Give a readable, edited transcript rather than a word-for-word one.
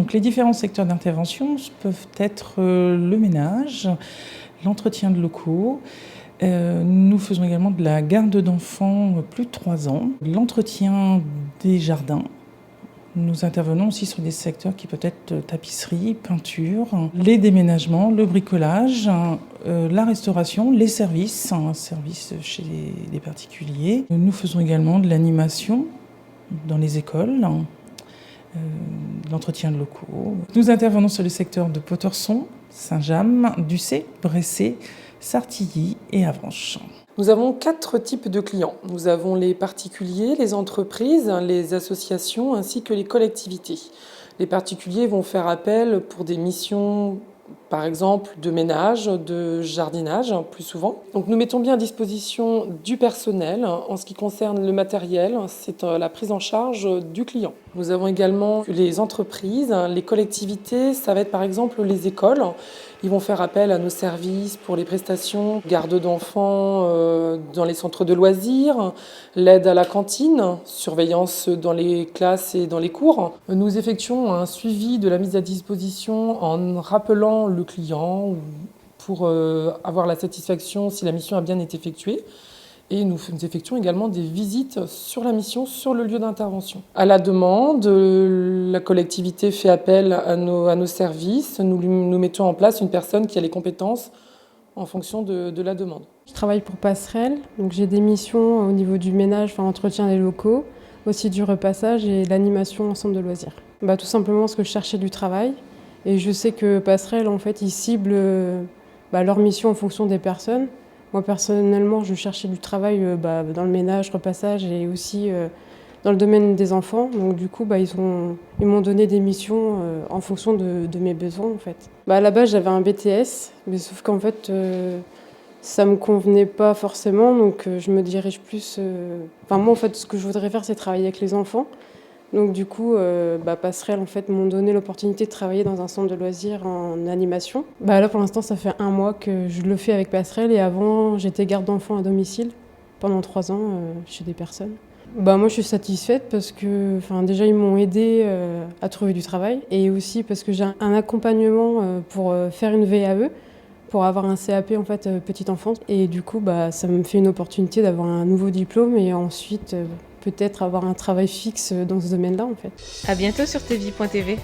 Donc les différents secteurs d'intervention peuvent être le ménage, l'entretien de locaux. Nous faisons également de la garde d'enfants plus de 3 ans, l'entretien des jardins. Nous intervenons aussi sur des secteurs qui peuvent être tapisserie, peinture, les déménagements, le bricolage, la restauration, les services chez les particuliers. Nous faisons également de l'animation dans les écoles, l'entretien de locaux. Nous intervenons sur les secteurs de Poterson, Saint-James, Ducé, Bressé, Sartilly et Avranches. Nous avons 4 types de clients. Nous avons les particuliers, les entreprises, les associations ainsi que les collectivités. Les particuliers vont faire appel pour des missions, par exemple, de ménage, de jardinage, plus souvent. Donc nous mettons bien à disposition du personnel. En ce qui concerne le matériel, c'est la prise en charge du client. Nous avons également les entreprises, les collectivités, ça va être par exemple les écoles. Ils vont faire appel à nos services pour les prestations, garde d'enfants dans les centres de loisirs, l'aide à la cantine, surveillance dans les classes et dans les cours. Nous effectuons un suivi de la mise à disposition en rappelant le client pour avoir la satisfaction si la mission a bien été effectuée. Et nous effectuons également des visites sur la mission, sur le lieu d'intervention. À la demande, la collectivité fait appel à nos services. Nous mettons en place une personne qui a les compétences en fonction de la demande. Je travaille pour Passerelle, donc j'ai des missions au niveau du ménage, entretien des locaux, aussi du repassage et l'animation en centre de loisirs. Tout simplement parce que je cherchais du travail et je sais que Passerelle, en fait, ils ciblent leur mission en fonction des personnes. Moi, personnellement, je cherchais du travail dans le ménage, repassage et aussi dans le domaine des enfants. Donc, du coup, ils m'ont donné des missions en fonction de mes besoins, en fait. À la base, j'avais un BTS, mais sauf qu'en fait, ça ne me convenait pas forcément. Donc, je me dirige plus... moi, en fait, ce que je voudrais faire, c'est travailler avec les enfants. Donc du coup, Passerelle en fait, m'ont donné l'opportunité de travailler dans un centre de loisirs en animation. Là pour l'instant ça fait 1 mois que je le fais avec Passerelle et avant j'étais garde d'enfants à domicile pendant 3 ans chez des personnes. Moi je suis satisfaite parce que déjà ils m'ont aidée à trouver du travail et aussi parce que j'ai un accompagnement pour faire une VAE, pour avoir un CAP en fait petite enfance et du coup ça me fait une opportunité d'avoir un nouveau diplôme et ensuite peut-être avoir un travail fixe dans ce domaine-là en fait. À bientôt sur tvie.tv.